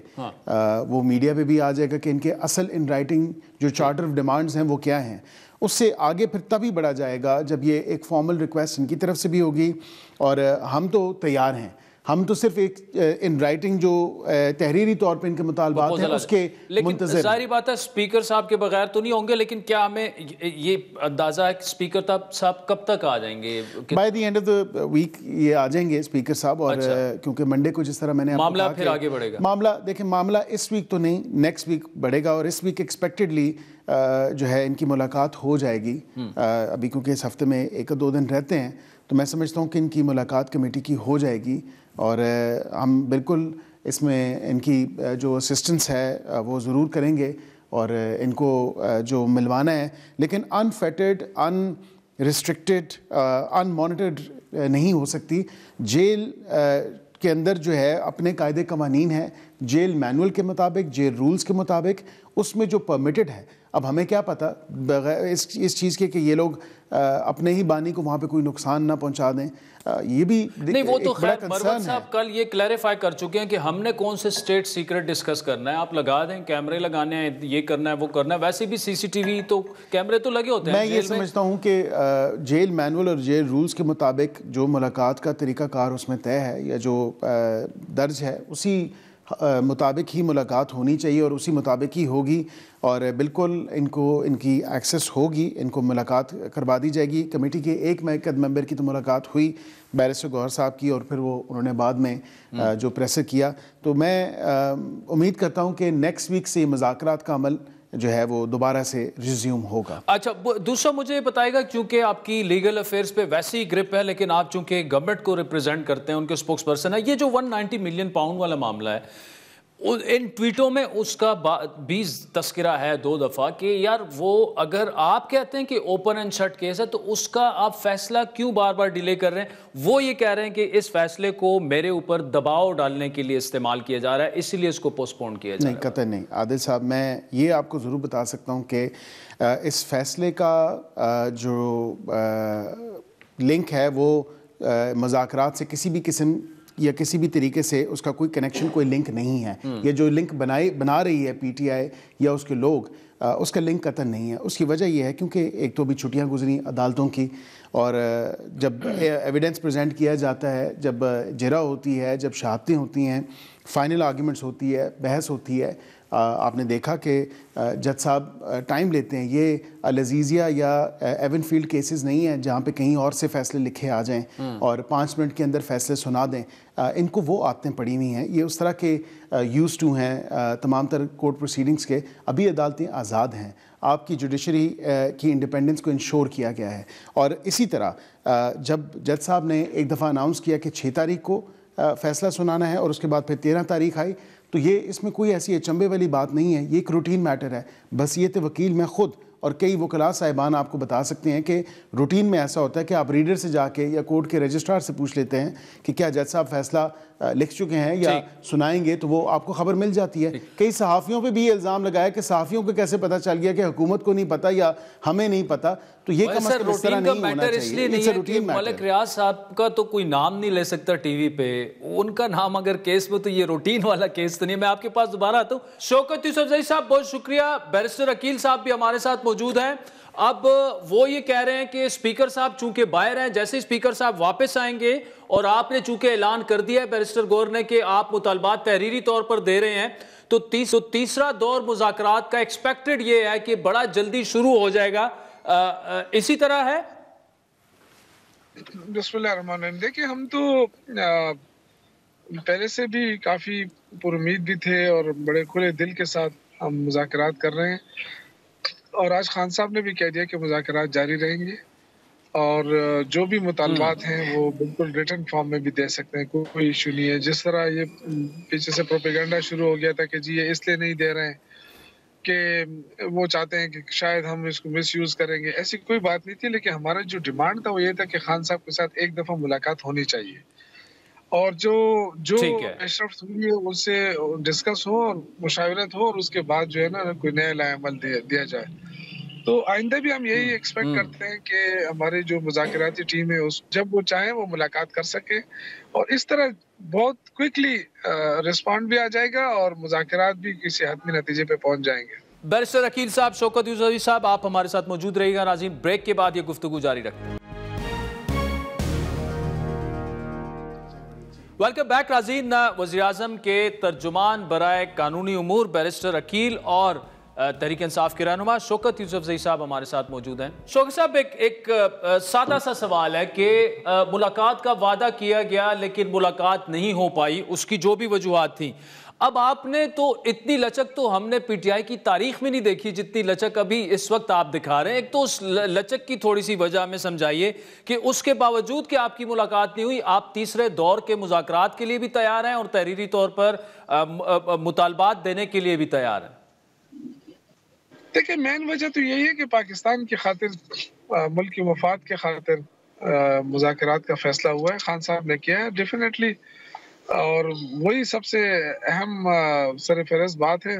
وہ میڈیا پہ بھی آ جائے گا کہ ان کے اصل ان رائٹنگ جو چارٹر آف ڈیمانڈز ہیں وہ کیا ہیں. اس سے آگے پھر تبھی بڑھا جائے گا جب یہ ایک فارمل ریکویسٹ ان کی طرف سے بھی ہوگی اور ہم تو تیار ہیں. ہم تو صرف ایک ان رائٹنگ جو تحریری طور پہ ان کے مطالبات ہیں اس کے منتظر. لیکن ظاہری بات ہے اسپیکر صاحب کے بغیر تو نہیں ہوں گے، لیکن کیا ہمیں یہ اندازہ ہے کہ اسپیکر صاحب کب تک آ جائیں گے؟ By the end of the week یہ آ جائیں گے اسپیکر صاحب. اور کیونکہ منڈے کو جس طرح میں نے معاملہ پھر آگے بڑھے گا. معاملہ اس ویک تو نہیں، نیکسٹ ویک بڑھے گا اور اس ویک ایکسپیکٹڈلی جو ہے ان کی ملاقات ہو جائے گی. ابھی کیونکہ اس ہفتے میں 1-2 دن رہتے ہیں تو میں سمجھتا ہوں کہ ان کی ملاقات کمیٹی کی ہو جائے گی اور ہم بالکل اس میں ان کی جو اسسٹنس ہے وہ ضرور کریں گے اور ان کو جو ملوانا ہے، لیکن انفیٹرڈ، ان ریسٹرکٹڈ، ان مانیٹرڈ نہیں ہو سکتی. جیل کے اندر جو ہے اپنے قاعدے قوانین ہیں، جیل مینول کے مطابق، جیل رولز کے مطابق، اس میں جو پرمیٹڈ ہے. اب ہمیں کیا پتہ بغیر اس چیز کے کہ یہ لوگ اپنے ہی بانی کو وہاں پہ کوئی نقصان نہ پہنچا دیں. یہ بھی نہیں، وہ تو خیر مروت صاحب کل یہ کلیریفائی کر چکے ہیں کہ ہم نے کون سے اسٹیٹ سیکرٹ ڈسکس کرنا ہے. آپ لگا دیں، کیمرے لگانے ہیں، یہ کرنا ہے وہ کرنا ہے. ویسے بھی CCTV تو کیمرے تو لگے ہوتے ہیں. میں یہ سمجھتا ہوں کہ جیل مینول اور جیل رولز کے مطابق جو ملاقات کا طریقہ کار اس میں طے ہے یا جو درج ہے اسی مطابق ہی ملاقات ہونی چاہیے اور اسی مطابق ہی ہوگی. اور بالکل ان کی ایکسیس ہوگی، ان کو ملاقات کروا دی جائے گی. کمیٹی کے ایک ممبر کی تو ملاقات ہوئی بیرسٹر گوہر صاحب کی اور پھر وہ انہوں نے بعد میں جو پریسر کیا. تو میں امید کرتا ہوں کہ نیکسٹ ویک سے مذاکرات کا عمل جو ہے وہ دوبارہ سے ریزیوم ہوگا. اچھا، دوسرا مجھے بتائے گا، چونکہ آپ کی لیگل افیئرز پہ ویسے ہی گرپ ہے لیکن آپ چونکہ گورنمنٹ کو ریپرزینٹ کرتے ہیں، ان کے اسپوکس پرسن ہے، یہ جو 190 ملین پاؤنڈ والا معاملہ ہے ان ٹویٹوں میں اس کا بھی تذکرہ ہے 2 دفعہ کہ یار وہ اگر آپ کہتے ہیں کہ اوپن اینڈ شٹ کیس ہے تو اس کا آپ فیصلہ کیوں بار بار ڈیلے کر رہے ہیں؟ وہ یہ کہہ رہے ہیں کہ اس فیصلے کو میرے اوپر دباؤ ڈالنے کے لیے استعمال کیا جا رہا ہے، اسی لیے اس کو پوسٹ پون کیا جا رہا ہے۔ نہیں، قطعاً نہیں عادل صاحب، میں یہ آپ کو ضرور بتا سکتا ہوں کہ اس فیصلے کا جو لنک ہے وہ مذاکرات سے کسی بھی قسم یا کسی بھی طریقے سے اس کا کوئی کنیکشن، کوئی لنک نہیں ہے۔ یہ جو لنک بنا رہی ہے پی ٹی آئی یا اس کے لوگ، اس کا لنک قطعاً نہیں ہے۔ اس کی وجہ یہ ہے کیونکہ ایک تو بھی چھٹیاں گزری عدالتوں کی، اور جب ایویڈنس پریزنٹ کیا جاتا ہے، جب جرا ہوتی ہے، جب شہادتیں ہوتی ہیں، فائنل آرگیومنٹس ہوتی ہے، بحث ہوتی ہے، آپ نے دیکھا کہ جج صاحب ٹائم لیتے ہیں۔ یہ العزیزیہ یا ایون فیلڈ کیسز نہیں ہیں جہاں پہ کہیں اور سے فیصلے لکھے آ جائیں اور 5 منٹ کے اندر فیصلے سنا دیں۔ ان کو وہ عادتیں پڑی ہوئی ہیں، یہ اس طرح کے یوز ٹو ہیں تمام تر کورٹ پروسیڈنگز کے۔ ابھی عدالتیں آزاد ہیں، آپ کی جوڈیشری کی انڈیپینڈنس کو انشور کیا گیا ہے۔ اور اسی طرح جب جج صاحب نے ایک دفعہ اناؤنس کیا کہ 6 تاریخ کو فیصلہ سنانا ہے اور اس کے بعد پھر 13 تاریخ آئی، تو یہ اس میں کوئی ایسی اچنبے والی بات نہیں ہے، یہ ایک روٹین میٹر ہے۔ بس یہ تو وکیل میں خود اور کئی وکلاء صاحبان آپ کو بتا سکتے ہیں کہ روٹین میں ایسا ہوتا ہے کہ آپ ریڈر سے جا کے یا کورٹ کے رجسٹرار سے پوچھ لیتے ہیں کہ کیا جج صاحب فیصلہ لکھ چکے ہیں یا سنائیں گے، تو وہ آپ کو خبر مل جاتی ہے۔ کئی صحافیوں پہ بھی یہ الزام لگایا کہ صحافیوں کو کیسے پتہ چل گیا کہ حکومت کو نہیں پتہ یا ہمیں نہیں پتہ، تو یہ کم از کم اس طرح نہیں ہونا چاہیے۔ ملک ریاض صاحب کا تو کوئی نام نہیں لے سکتا ٹی وی پہ، ان کا نام اگر کیس میں، تو یہ روٹین والا کیس تو نہیں۔ میں آپ کے پاس دوبارہ آتا ہوں۔ شوکت یوسفزئی صاحب بہت شکریہ۔ بیرسٹر عقیل صاحب بھی ہمارے ساتھ موجود ہیں۔ اب وہ یہ کہہ رہے ہیں کہ اسپیکر صاحب چونکہ باہر ہیں، جیسے اسپیکر صاحب واپس آئیں گے اور آپ نے چونکہ اعلان کر دیا ہے بیرسٹر گور نے کہ آپ مطالبات تحریری طور پر دے رہے ہیں، تو تیسرا دور مذاکرات کا ایکسپیکٹڈ یہ ہے کہ بڑا جلدی شروع ہو جائے گا، اسی طرح ہے؟ بسم اللہ الرحمن الرحیم۔ دیکھیں، ہم تو پہلے سے بھی کافی پر امید بھی تھے اور بڑے کھلے دل کے ساتھ ہم مذاکرات کر رہے ہیں، اور آج خان صاحب نے بھی کہہ دیا کہ مذاکرات جاری رہیں گے، اور جو بھی مطالبات ہیں وہ بالکل ریٹن فارم میں بھی دے سکتے ہیں، کوئی ایشو نہیں ہے۔ جس طرح یہ پیچھے سے پروپیگنڈا شروع ہو گیا تھا کہ جی یہ اس لیے نہیں دے رہے ہیں کہ وہ چاہتے ہیں کہ شاید ہم اس کو مس یوز کریں گے، ایسی کوئی بات نہیں تھی۔ لیکن ہمارا جو ڈیمانڈ تھا وہ یہ تھا کہ خان صاحب کے ساتھ ایک دفعہ ملاقات ہونی چاہیے، اور جو پیشرفت ہوئی ہے اس سے ڈسکس ہو اور مشاورت ہو، اور اس کے بعد جو ہے نا کوئی نیا لائحہ عمل دیا جائے۔ تو آئندہ بھی ہم یہی ایکسپیکٹ کرتے ہیں کہ ہماری جو مذاکراتی ٹیم ہے جب وہ چاہیں وہ ملاقات کر سکے، اور اس طرح بہت کوئکلی رسپانڈ بھی آ جائے گا اور مذاکرات بھی کسی حتمی نتیجے پہ پہنچ جائیں گے۔ بیرسٹر عقیل صاحب، شوکت یوسفزئی صاحب، آپ ہمارے ساتھ موجود رہیے گا۔ ناظرین، بریک کے بعد یہ گفتگو جاری رکھتے ہیں۔ ویلکم بیک ناظرین۔ وزیراعظم کے ترجمان برائے قانونی امور بیرسٹر عقیل اور تحریک انصاف کے رہنما شوکت یوسفزئی صاحب ہمارے ساتھ موجود ہیں۔ شوکت صاحب، ایک سادہ سا سوال ہے کہ ملاقات کا وعدہ کیا گیا لیکن ملاقات نہیں ہو پائی، اس کی جو بھی وجوہات تھیں۔ اب آپ نے تو اتنی لچک تو ہم نے پی ٹی آئی کی تاریخ میں نہیں دیکھی جتنی لچک ابھی اس وقت آپ دکھا رہے ہیں۔ ایک تو اس لچک کی تھوڑی سی وجہ ہمیں سمجھائیے کہ اس کے باوجود کہ آپ کی ملاقات نہیں ہوئی، آپ تیسرے دور کے مذاکرات کے لیے بھی تیار ہیں اور تحریری طور پر مطالبات دینے کے لیے بھی تیار ہیں؟ دیکھیں، مین وجہ تو یہی ہے کہ پاکستان کی خاطر، ملک کی مفاد کے خاطر مذاکرات کا فیصلہ ہوا ہے، خان صاحب نے کیا ہے ڈیفینیٹلی، اور وہی سب سے اہم سرفہرست بات ہے،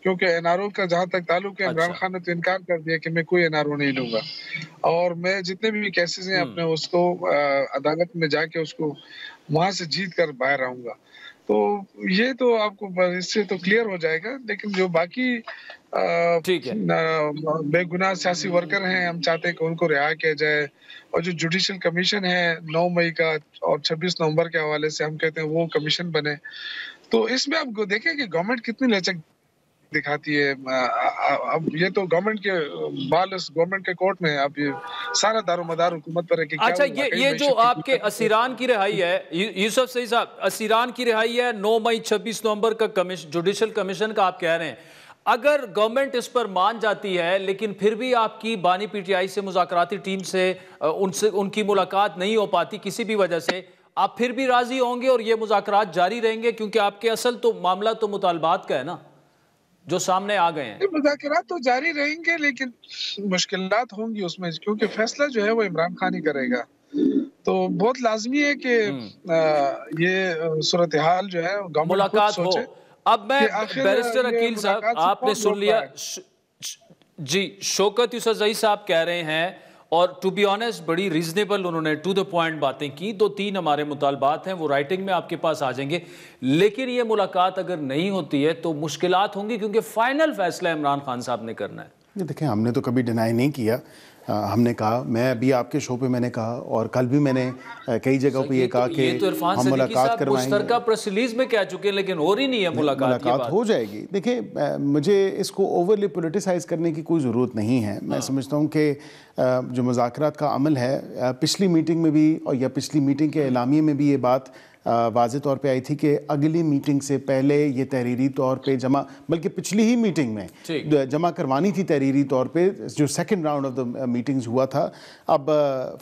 کیونکہ این آر او کا جہاں تک تعلق ہے، عمران خان نے تو انکار کر دیا کہ میں کوئی این آر او نہیں لوں گا، اور میں جتنے بھی کیسز ہیں اپنے اس کو عدالت میں جا کے اس کو وہاں سے جیت کر باہر آؤں گا۔ تو یہ تو آپ کو اس سے تو کلیئر ہو جائے گا، لیکن جو باقی بے گناہ سیاسی ورکر ہیں، ہم چاہتے ہیں کہ ان کو رہا کیا جائے، اور جو جوڈیشل کمیشن ہے 9 مئی کا اور 26 نومبر کے حوالے سے ہم کہتے ہیں وہ کمیشن بنے۔ تو اس میں آپ دیکھیں کہ گورنمنٹ کتنی لچک دکھاتی ہے۔ اب یہ تو گورنمنٹ کے گورنمنٹ کے کورٹ میں اب یہ سارا دار و مدار حکومت پر ہے کہ اچھا، یہ جو آپ کے اسیران کی رہائی ہے، یوسفزئی صاحب، اسیران کی رہائی ہے 9 مئی 26 نومبر کا جوڈیشل کمیشن کا آپ کہہ رہے ہیں، اگر گورنمنٹ اس پر مان جاتی ہے لیکن پھر بھی آپ کی بانی پی ٹی آئی سے مذاکراتی ٹیم سے ان کی ملاقات نہیں ہو پاتی کسی بھی وجہ سے، آپ پھر بھی راضی ہوں گے اور یہ مذاکرات جاری رہیں گے؟ کیونکہ آپ کے اصل تو معاملہ تو مطالبات کا ہے نا جو سامنے آ گئے ہیں. مذاکرات تو جاری رہیں گے لیکن مشکلات ہوں گی اس میں، کیونکہ فیصلہ جو ہے وہ عمران خان ہی کرے گا. تو بہت لازمی ہے کہ یہ صورتحال جو ہے ملاقات ہو. اب میں بیرسٹر عقیل صاحب آپ نے سن لیا جی، شوکت یوسفزئی صاحب کہہ رہے ہیں اور ٹو بی آنیسٹ بڑی ریزنیبل انہوں نے ٹو دا پوائنٹ باتیں کی. 2-3 ہمارے مطالبات ہیں وہ رائٹنگ میں آپ کے پاس آ جائیں گے، لیکن یہ ملاقات اگر نہیں ہوتی ہے تو مشکلات ہوں گی کیونکہ فائنل فیصلہ عمران خان صاحب نے کرنا ہے. دیکھیں ہم نے تو کبھی ڈینائی نہیں کیا، ہم نے کہا، میں ابھی آپ کے شو پہ میں نے کہا اور کل بھی میں نے کئی جگہوں پہ یہ کہا کہ ہم ملاقات کروائیں گے. مشترکہ پریس ریلیز میں کہہ چکے ہیں لیکن ہو رہی نہیں ہے ملاقات ہو جائے گی. دیکھیں مجھے اس کو اوورلی پولیٹیسائز کرنے کی کوئی ضرورت نہیں ہے. میں سمجھتا ہوں کہ جو مذاکرات کا عمل ہے، پچھلی میٹنگ میں بھی اور یا پچھلی میٹنگ کے اعلامیے میں بھی یہ بات واضح طور پہ آئی تھی کہ اگلی میٹنگ سے پہلے یہ تحریری طور پہ جمع، بلکہ پچھلی ہی میٹنگ میں جمع کروانی تھی تحریری طور پہ، جو second round of the meetings ہوا تھا. اب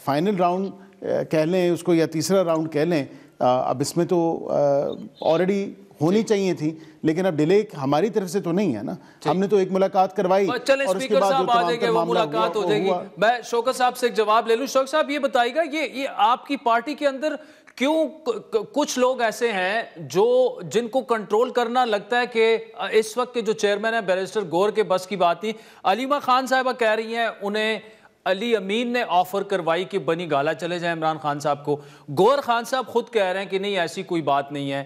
فائنل راؤنڈ کہہ لیں اس کو یا تیسرا راؤنڈ کہہ لیں، اب اس میں تو آلریڈی ہونی چاہیے تھی، لیکن اب ڈیلے ہماری طرف سے تو نہیں ہے نا. ہم نے تو ایک ملاقات کروائی اور اس کے بعد جو تمام تر ملاقات ہو جائے گی. میں شوکت صاحب سے ایک جواب لے لوں. شوکت صاحب یہ بتائیے گا، یہ آپ کی پارٹی کے اندر کیوں کچھ لوگ ایسے ہیں جن کو کنٹرول کرنا لگتا ہے کہ اس وقت کے جو چیئرمین ہیں بیرسٹر گور کے بس کی بات نہیں. علیمہ خان صاحبہ کہہ رہی ہیں انہیں علی امین نے آفر کروائی کہ بنی گالا چلے جائیں عمران خان صاحب کو. گور خان صاحب خود کہہ رہے ہیں کہ نہیں ایسی کوئی بات نہیں ہے،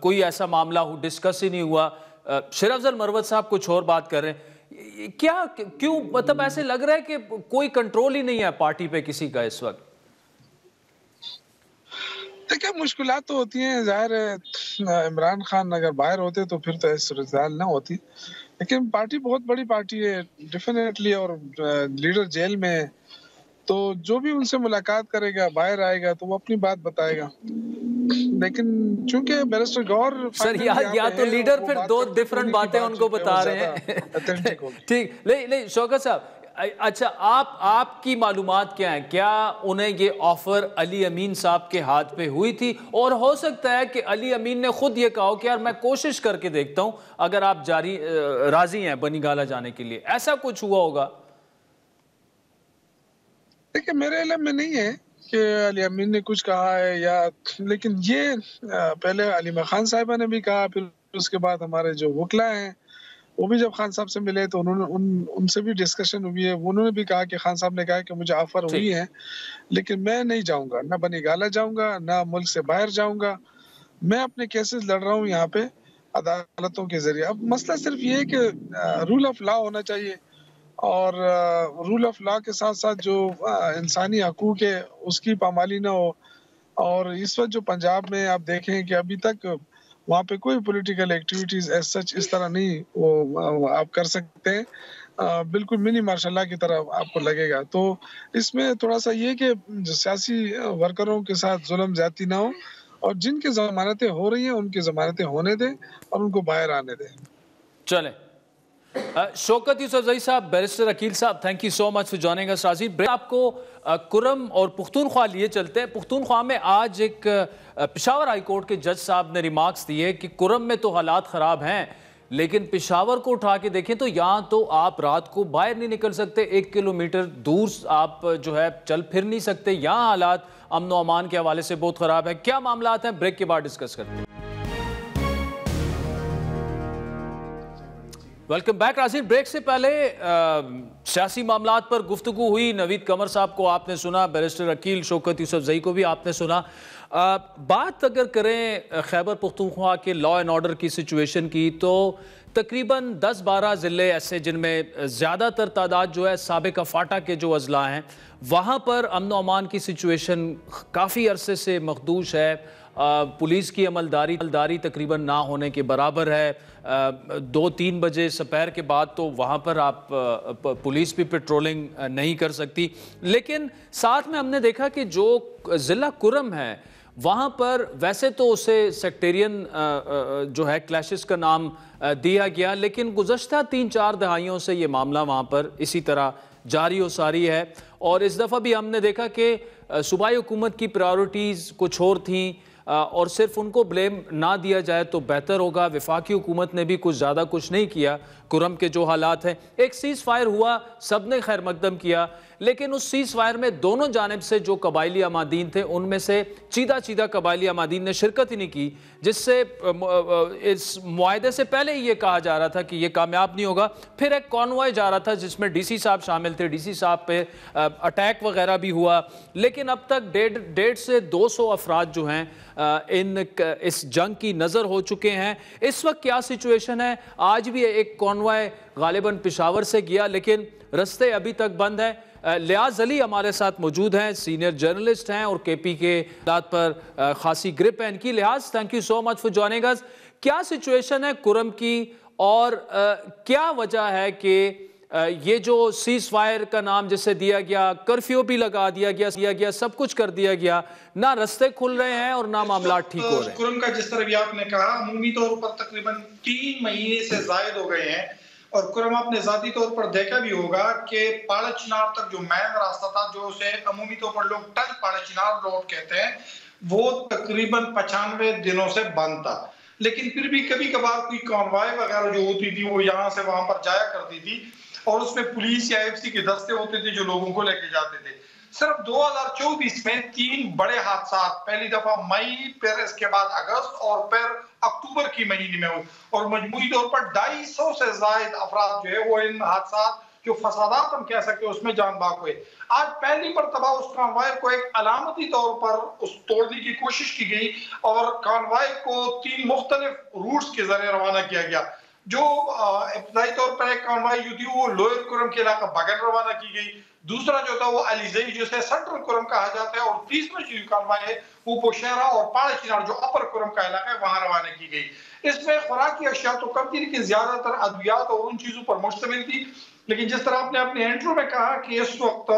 کوئی ایسا معاملہ ڈسکس ہی نہیں ہوا. شیر افضل مروت صاحب کچھ اور بات کر رہے ہیں. کیوں مطلب ایسے لگ رہا ہے کہ کوئی کنٹرول ہی نہیں ہے پارٹی پہ کسی کا اس وقت؟ دیکھیں مشکلات تو ہوتی ہیں، ظاہر ہے عمران خان اگر باہر ہوتے تو پھر تو ایسی صورتحال نہ ہوتی، لیکن پارٹی بہت بڑی پارٹی ہے ڈیفینیٹلی، اور لیڈر جیل میں ہے، تو جو بھی ان سے ملاقات کرے گا باہر آئے گا تو وہ اپنی بات بتائے گا. لیکن چونکہ بیرسٹر گور سر یا تو لیڈر پھر 2 ڈیفرنٹ باتیں ان کو بتا رہے ہیں. ٹھیک نہیں شوکت صاحب، اچھا آپ کی معلومات کیا ہیں؟ کیا انہیں یہ آفر علی امین صاحب کے ہاتھ پہ ہوئی تھی؟ اور ہو سکتا ہے کہ علی امین نے خود یہ کہا کہ یار میں کوشش کر کے دیکھتا ہوں اگر آپ راضی ہیں بنی گالا جانے کے لیے، ایسا کچھ ہوا ہوگا؟ دیکھیں میرے علم میں نہیں ہے کہ علی امین نے کچھ کہا ہے یا، لیکن یہ پہلے علیمہ خان صاحبہ نے بھی کہا، پھر اس کے بعد ہمارے جو وکلا ہیں وہ بھی جب خان صاحب سے ملے تو انہوں نے ان سے بھی ڈسکشن ہوئی ہے. انہوں نے بھی کہا کہ خان صاحب نے کہا کہ مجھے آفر ہوئی ہے لیکن میں نہیں جاؤں گا، نہ بنی گالا جاؤں گا، نہ ملک سے باہر جاؤں گا. میں اپنے کیسز لڑ رہا ہوں یہاں پہ عدالتوں کے ذریعے. اب مسئلہ صرف یہ ہے کہ رول آف لا ہونا چاہیے، اور رول آف لا کے ساتھ ساتھ جو انسانی حقوق ہے اس کی پامالی نہ ہو. اور اس وقت جو پنجاب میں آپ دیکھیں کہ ابھی تک وہاں پہ کوئی پولیٹیکل ایکٹیویٹیز ایز سچ اس طرح نہیں وہ آپ کر سکتے ہیں، بالکل منی مارشاء اللہ کی طرح آپ کو لگے گا. تو اس میں تھوڑا سا یہ کہ سیاسی ورکروں کے ساتھ ظلم زیادتی نہ ہو، اور جن کی ضمانتیں ہو رہی ہیں ان کی ضمانتیں ہونے دیں اور ان کو باہر آنے دیں. چلیں شوکت یوسفزئی صاحب، بیرسٹر عقیل صاحب، thank you so much for joining us. راضی آپ کو کرم اور پختونخوا لیے چلتے ہیں. پختونخوا میں آج ایک پشاور ہائی کورٹ کے جج صاحب نے ریمارکس دیے کہ کرم میں تو حالات خراب ہیں لیکن پشاور کو اٹھا کے دیکھیں تو یہاں تو آپ رات کو باہر نہیں نکل سکتے، 1 کلومیٹر دور آپ جو ہے چل پھر نہیں سکتے. یہاں حالات امن و امان کے حوالے سے بہت خراب ہے. کیا معاملات ہیں؟ بریک کے بعد ڈسکس کرتے ہیں. Welcome back. ناظرین بریک سے پہلے سیاسی معاملات پر گفتگو ہوئی. نوید قمر صاحب کو آپ نے سنا، بیرسٹر عقیل شوکت یوسفزئی کو بھی آپ نے سنا. بات اگر کریں خیبر پختونخوا کے لا اینڈ آرڈر کی سچویشن کی تو تقریباً 10-12 ضلع ایسے جن میں زیادہ تر تعداد جو ہے سابقہ فاٹا کے جو اضلاع ہیں وہاں پر امن و امان کی سچویشن کافی عرصے سے مخدوش ہے. پولیس کی عملداری تقریباً نہ ہونے کے برابر ہے. 2-3 بجے سپہر کے بعد تو وہاں پر آپ پولیس بھی پیٹرولنگ نہیں کر سکتی. لیکن ساتھ میں ہم نے دیکھا کہ جو ضلع کرم ہے وہاں پر ویسے تو اسے سیکٹیرین جو ہے کلیشز کا نام دیا گیا، لیکن گزشتہ 3-4 دہائیوں سے یہ معاملہ وہاں پر اسی طرح جاری و ساری ہے. اور اس دفعہ بھی ہم نے دیکھا کہ صوبائی حکومت کی پرائیورٹیز کچھ اور تھیں اور صرف ان کو بلیم نہ دیا جائے تو بہتر ہوگا. وفاقی حکومت نے بھی کچھ زیادہ کچھ نہیں کیا. کرم کے جو حالات ہیں, ایک سیز فائر ہوا, سب نے خیر مقدم کیا, لیکن اس سیز فائر میں دونوں جانب سے جو قبائلی عمادین تھے ان میں سے چیدہ قبائلی عمادین نے شرکت ہی نہیں کی, جس سے اس معاہدے سے پہلے ہی یہ کہا جا رہا تھا کہ یہ کامیاب نہیں ہوگا. پھر ایک کانوائے جا رہا تھا جس میں ڈی سی صاحب شامل تھے, ڈی سی صاحب پہ اٹیک وغیرہ بھی ہوا, لیکن اب تک 150 سے 200 افراد جو ہیں اس جنگ کی نظر ہو چکے ہیں. اس وقت کیا سچویشن ہے؟ آج بھی ایک کانوائے غالباً پشاور سے گیا لیکن رستے ابھی تک بند ہیں. لیاز علی ہمارے ساتھ موجود ہیں, سینئر جرنلسٹ ہیں اور کے پی کے حالات پر خاصی گرپ ہے ان کی. لیاز, thank you so much for joining us. کیا سچویشن ہے کرم کی اور کیا وجہ ہے کہ یہ جو سیز فائر کا نام جسے دیا گیا, کرفیو بھی لگا دیا گیا, سب کچھ کر دیا گیا, نہ رستے کھل رہے ہیں اور نہ معاملات ٹھیک ہو رہے ہیں؟ کرم کا جس طرح بھی آپ نے کہا عمومی طور پر تقریباً 3 مہینے سے زائد ہو گئے ہیں, اور کرم آپ نے ذاتی طور پر دیکھا بھی ہوگا کہ پاڑا چنار تک جو مین راستہ تھا, جو اسے عمومی طور پر لوگ ٹل پاڑا چنار روڈ کہتے ہیں, وہ تقریباً 95 دنوں سے بند تھا. لیکن پھر بھی کبھی کبھار کوئی کانوائے وغیرہ جو ہوتی تھی وہ یہاں سے وہاں پر جایا کرتی تھی, اور اس میں پولیس یا ایف سی کے دستے ہوتے تھے جو لوگوں کو لے کے جاتے تھے. صرف 2024 میں 3 بڑے حادثات, پہلی دفعہ مئی, پھر اس کے بعد اگست اور پھر اکتوبر کی مہینے میں ہوئے, اور مجموعی طور پر 250 سے زائد افراد جو ہے وہ ان حادثات جو فسادات ہم کہہ سکتے ہیں اس میں جان باک ہوئے. آج پہلی مرتبہ اس کانوائے کو ایک علامتی طور پر اس توڑنے کی کوشش کی گئی اور کانوائے کو 3 مختلف روٹس کے ذریعے روانہ کیا گیا. جو ابتدائی طور پر ایک کانوائے جو تھی وہ لوئر کرم کے علاقہ بغل روانہ کی گئی, دوسرا جو تھا وہ علیزئی جسے سنٹرل کرم کہا جاتا ہے, اور تیسرا جو کانوائے ہے وہ پوشیرا اور پاڑا چنار جو اپر کرم کا علاقہ ہے وہاں روانہ کی گئی. اس میں خوراکی اشیاء تو کم تھی لیکن زیادہ تر ادویات اور ان چیزوں پر مشتمل تھی. لیکن جس طرح آپ نے اپنے انٹرو میں کہا کہ اس وقت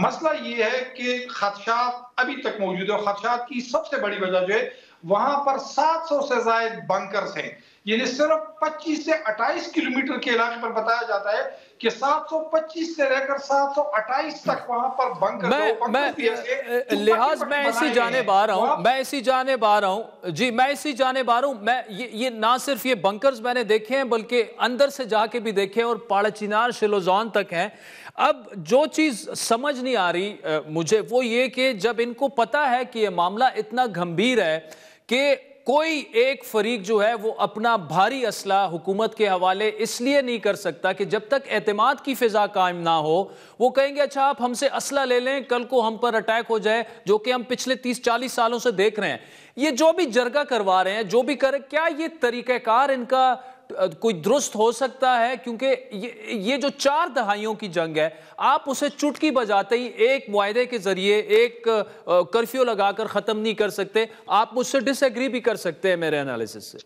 مسئلہ یہ ہے کہ خدشات ابھی تک موجود ہے, اور خدشات کی سب سے بڑی وجہ جو ہے وہاں پر 700 سے زائد بنکرز ہیں. یعنی صرف 25 سے 28 کلومیٹر کے علاقے پر بتایا جاتا ہے کہ 725 سے لے کر 728 تک وہاں پر بنکر لحاظ میں اسی جانب آ رہا ہوں, میں اسی جانب آ رہا ہوں. میں یہ نہ صرف یہ بنکرز میں نے دیکھے ہیں بلکہ اندر سے جا کے بھی دیکھے اور پاڑا چنار شلوزان تک ہیں. اب جو چیز سمجھ نہیں آ رہی مجھے وہ یہ کہ جب ان کو پتا ہے کہ یہ معاملہ اتنا گھمبیر ہے کہ کوئی ایک فریق جو ہے وہ اپنا بھاری اسلحہ حکومت کے حوالے اس لیے نہیں کر سکتا کہ جب تک اعتماد کی فضا قائم نہ ہو, وہ کہیں گے اچھا آپ ہم سے اسلحہ لے لیں, کل کو ہم پر اٹیک ہو جائے, جو کہ ہم پچھلے 30-40 سالوں سے دیکھ رہے ہیں. یہ جو بھی جرگہ کروا رہے ہیں, جو بھی کرے, کیا یہ طریقہ کار ان کا کوئی درست ہو سکتا ہے؟ کیونکہ یہ جو 4 دہائیوں کی جنگ ہے, آپ اسے چٹکی بجاتے ہی ایک معاہدے کے ذریعے ایک کرفیو لگا کر ختم نہیں کر سکتے. آپ مجھ سے ڈس ایگری بھی کر سکتے ہیں میرے انالیسس سے.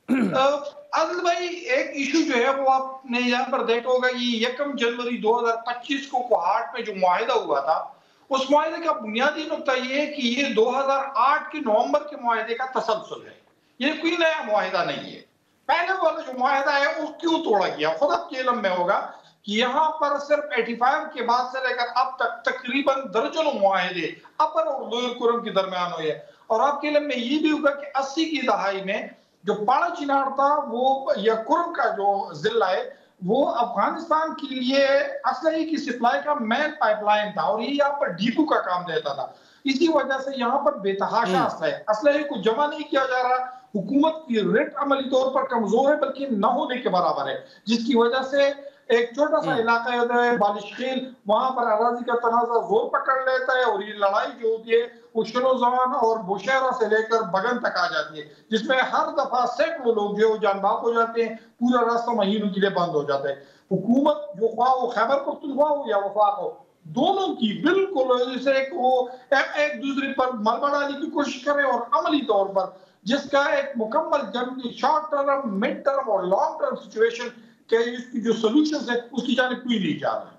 عادل بھائی, ایک ایشو جو ہے وہ آپ نے یہاں پر دیکھا ہوگا, یہ 1 جنوری 2025 کو کوہاٹ میں جو معاہدہ ہوا تھا, اس معاہدے کا بنیادی نقطہ یہ ہے کہ یہ 2008 کے نومبر کے معاہدے کا تسلسل ہے. یہ کوئی نیا معاہدہ نہیں ہے. پہلے والا جو معاہدہ ہے وہ کیوں توڑا گیا, خود آپ کے علم میں ہوگا کہ یہاں پر صرف 85 کے بعد سے لے کر اب تک تقریباً درجنوں معاہدے اپر اور لوئر کرم کے درمیان ہوئے. اور آپ کے علم میں یہ بھی ہوگا کہ 80 کی دہائی میں جو پاڑا چنار تھا وہ یا کرم کا جو ضلع ہے وہ افغانستان کے لیے اسلحے کی سپلائی کا مین پائپ لائن تھا, اور یہ یہاں پر ڈیپو کا کام دیتا تھا. اسی وجہ سے یہاں پر بے تحاشا اسلحے کو جمع نہیں کیا جا رہا. حکومت کی ریٹ عملی طور پر کمزور ہے بلکہ نہ ہونے کے برابر ہے, جس کی وجہ سے ایک چھوٹا سا علاقہ ہے بالش خیل, وہاں پر اراضی کا تنازع زور پکڑ لیتا ہے, اور یہ لڑائی جو ہوتی ہے وہ شلوزان اور بوشہرہ سے لے کر بغن تک آ جاتی ہے, جس میں ہر دفعہ سینکڑوں لوگ جو جان باک ہو جاتے ہیں, پورا راستہ مہینوں کے لیے بند ہو جاتا ہے. حکومت جو خواہ وہ خیبر پختونخوا ہو یا وفاق ہو, دونوں کی بالکل جیسے ایک دوسرے پر ملبہ ڈالنے کی کوشش کرے, اور عملی طور پر جس کا ایک مکمل جنگی شارٹ ٹرم, مڈ ٹرم اور لانگ ٹرم سچویشن کہ اس کی جو سلوشنز ہے اس کی جانب کوئی نہیں جا رہا.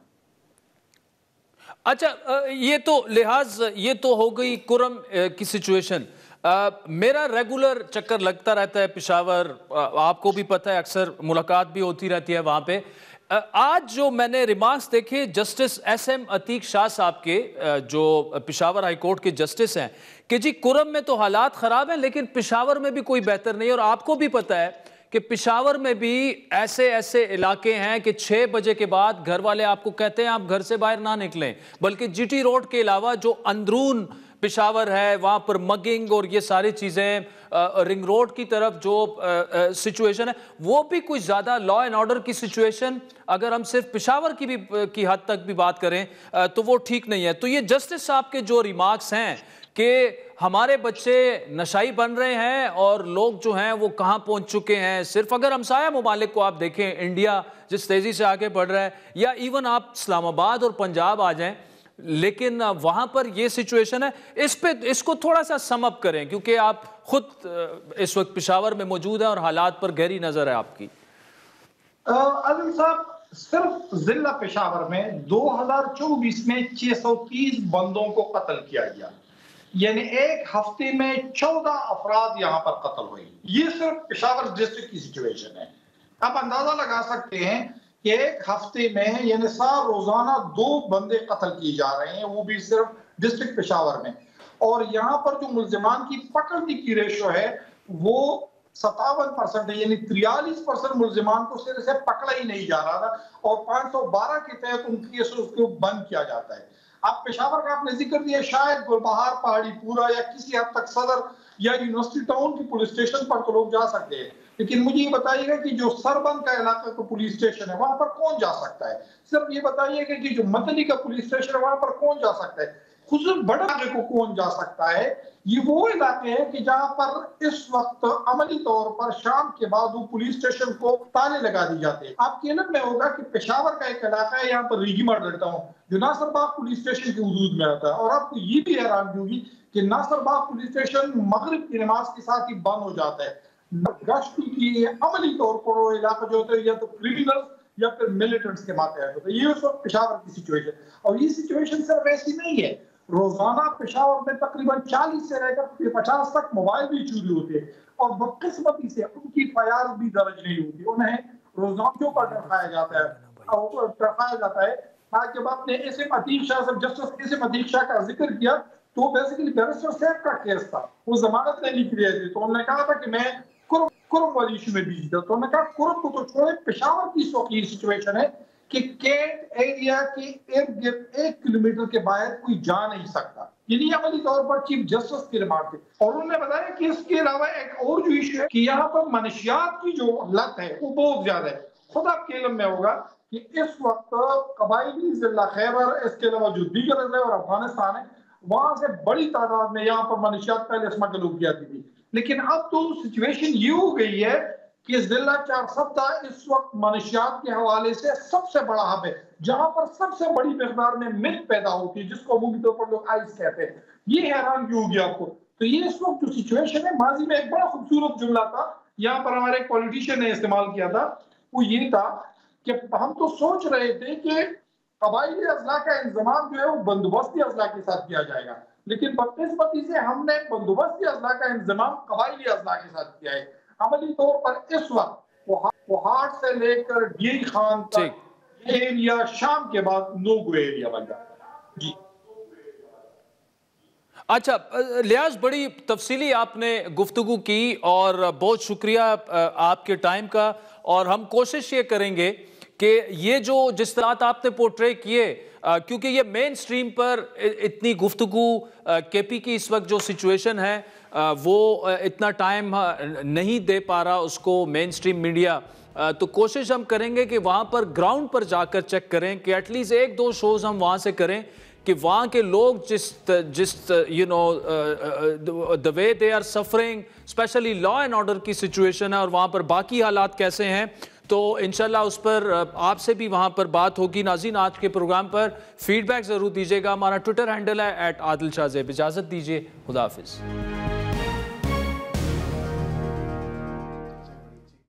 اچھا, یہ تو ہو گئی کرم کی سچویشن. میرا ریگولر چکر لگتا رہتا ہے پشاور, آپ کو بھی پتہ ہے, اکثر ملاقات بھی ہوتی رہتی ہے وہاں پہ. آج جو میں نے ریمارکس دیکھے جسٹس ایس ایم عتیق شاہ صاحب کے جو پشاور ہائی کورٹ کے جسٹس ہیں کہ جی کرم میں تو حالات خراب ہیں لیکن پشاور میں بھی کوئی بہتر نہیں، اور آپ کو بھی پتہ ہے کہ پشاور میں بھی ایسے علاقے ہیں کہ 6 بجے کے بعد گھر والے آپ کو کہتے ہیں آپ گھر سے باہر نہ نکلیں، بلکہ جی ٹی روڈ کے علاوہ جو اندرون پشاور ہے وہاں پر مگنگ اور یہ ساری چیزیں، رنگ روڈ کی طرف جو سچویشن ہے وہ بھی کچھ زیادہ لا اینڈ آرڈر کی سچویشن اگر ہم صرف پشاور کی حد تک بھی بات کریں تو وہ ٹھیک نہیں ہے۔ تو یہ جسٹس صاحب کے جو ریمارکس ہیں کہ ہمارے بچے نشائی بن رہے ہیں اور لوگ جو ہیں وہ کہاں پہنچ چکے ہیں، صرف اگر ہمسایہ ممالک کو آپ دیکھیں، انڈیا جس تیزی سے آگے بڑھ رہا ہے، یا ایون آپ اسلام آباد اور پنجاب آ جائیں، لیکن وہاں پر یہ سچویشن ہے، اس کو تھوڑا سا سم اپ کریں کیونکہ آپ خود اس وقت پشاور میں موجود ہیں اور حالات پر گہری نظر ہے آپ کی۔ عادل صاحب، صرف ضلع پشاور میں 2024 میں 630 بندوں کو قتل کیا گیا، یعنی ایک ہفتے میں 14 افراد یہاں پر قتل ہوئے۔ یہ صرف پشاور ڈسٹرکٹ کی سچویشن ہے۔ آپ اندازہ لگا سکتے ہیں کہ ایک ہفتے میں یعنی روزانہ 2 بندے قتل کیے جا رہے ہیں، وہ بھی صرف ڈسٹرکٹ پشاور میں۔ اور یہاں پر جو ملزمان کی پکڑنے کی ریشو ہے وہ 57% ہے، یعنی 43% ملزمان کو صرف سے پکڑا ہی نہیں جا رہا تھا، اور 512 کے تحت ان کیسز کو بند کیا جاتا ہے۔ اب پشاور کا آپ نے ذکر دیا، شاید گلبہار، پہاڑی پورا یا کسی حد تک صدر یا یونیورسٹی ٹاؤن کی پولیس اسٹیشن پر تو لوگ جا سکتے ہیں، لیکن مجھے یہ بتائیے گا کہ جو سربند کا علاقہ کا پولیس اسٹیشن ہے وہاں پر کون جا سکتا ہے؟ صرف یہ بتائیے گا کہ جو مدنی کا پولیس اسٹیشن ہے وہاں پر کون جا سکتا ہے؟ خصوصاً بڑے علاقے کو کون جا سکتا ہے؟ یہ وہ علاقے ہیں کہ جہاں پر اس وقت عملی طور پر شام کے بعد وہ پولیس اسٹیشن کو تالے لگا دی جاتے ہیں۔ آپ کے علم میں ہوگا کہ پشاور کا ایک علاقہ ہے یہاں پر ریگی مار رہتا ہوں جو ناصر باغ پولیس اسٹیشن کے حدود میں آتا ہے، اور آپ کو یہ بھی حیران ہوگی کہ ناصر باغ پولیس اسٹیشن مغرب کی نماز کے ساتھ ہی بند ہو جاتا ہے۔ گشت کی عملی طور پر وہ علاقہ جو ہوتا ہے یا تو کریمنل یا پھر ملیٹنٹس کے ماتحت ہوتا ہے۔ یہ اس وقت پشاور کی سچویشن، اور یہ سچویشن صرف ایسی نہیں ہے، روزانہ پشاور میں تقریباً 40 سے لے کر 50 تک موبائل بھی چوری ہوتے ہیں، اور بدقسمتی سے ان کی فیاض بھی درج نہیں ہوتی، انہیں روزانوں پر ڈرخایا جاتا ہے۔ جب آپ نے ایس ایم عتیق شاہ صاحب، جسٹس ایس ایم عتیق شاہ کا ذکر کیا تو بیسیکلی بیرسٹر صاحب کا کیس تھا، وہ ضمانت لینے کے لیے تھی، تو انہوں نے کہا تھا کہ میں کرم والی ایشو میں بیجی تھا، تو انہوں نے کہا کرم کو تو چھوڑے، پشاور کی سوکی سچویشن ہے کہ کینٹ ایریا کے ارد گرد 1 کلومیٹر کے باہر کوئی جا نہیں سکتا، یعنی عملی طور پر چیف جسٹس کی ریمارک تھی۔ اور انہوں نے بتایا کہ اس کے علاوہ ایک اور جو ایشو ہے کہ یہاں پر منشیات کی جو لت ہے وہ بہت زیادہ ہے۔ خود آپ کے علم میں ہوگا کہ اس وقت قبائلی ضلع خیبر، اس کے علاوہ جو دیگر ضلع اور افغانستان ہے، وہاں سے بڑی تعداد میں یہاں پر منشیات پہلے اسمگل ہو جاتی تھی، لیکن اب تو سچویشن یہ ہو گئی ہے کہ ضلع 470 اس وقت منشیات کے حوالے سے سب سے بڑا ہب ہے، جہاں پر سب سے بڑی مقدار میں ملک پیدا ہوتی ہے، جس کو عمومی طور پر لوگ آئس کہتے ہیں۔ یہ حیران کیوں ہوگی آپ کو؟ تو یہ اس وقت جو سچویشن ہے، ماضی میں ایک بڑا خوبصورت جملہ تھا یہاں پر ہمارے ایک پولیٹیشین نے استعمال کیا تھا، وہ یہ تھا کہ ہم تو سوچ رہے تھے کہ قبائلی اضلاع کا انضمام جو ہے وہ بندوبستی اضلاع کے ساتھ کیا جائے گا، لیکن بدقسمتی سے ہم نے بندوبستی اضلاع کا انضمام قبائلی اضلاع کے ساتھ کیا ہے۔ عملی طور پر اس وقت پہاڑ سے لے کر ڈیری خان تک یہ ایریا شام کے بعد نو گو ایریا بن جاتا ہے۔ جی اچھا لیاز، بڑی تفصیلی آپ نے گفتگو کی اور بہت شکریہ آپ کے ٹائم کا، اور ہم کوشش یہ کریں گے کہ یہ جو جس طرح آپ نے پورٹرے کیے، کیونکہ یہ مین سٹریم پر اتنی گفتگو کے پی کی اس وقت جو سچویشن ہے وہ اتنا ٹائم نہیں دے پا رہا اس کو مین سٹریم میڈیا، تو کوشش ہم کریں گے کہ وہاں پر گراؤنڈ پر جا کر چیک کریں کہ ایٹ لیسٹ 1-2 شوز ہم وہاں سے کریں کہ وہاں کے لوگ جس you know the way they are suffering especially law and order کی سچویشن ہے، اور وہاں پر باقی حالات کیسے ہیں، تو انشاءاللہ اس پر آپ سے بھی وہاں پر بات ہوگی۔ ناظرین، آج کے پروگرام پر فیڈ بیک ضرور دیجیے گا۔ ہمارا ٹویٹر ہینڈل ہے @عادل شاہ زیب۔ اجازت دیجیے، خدا حافظ۔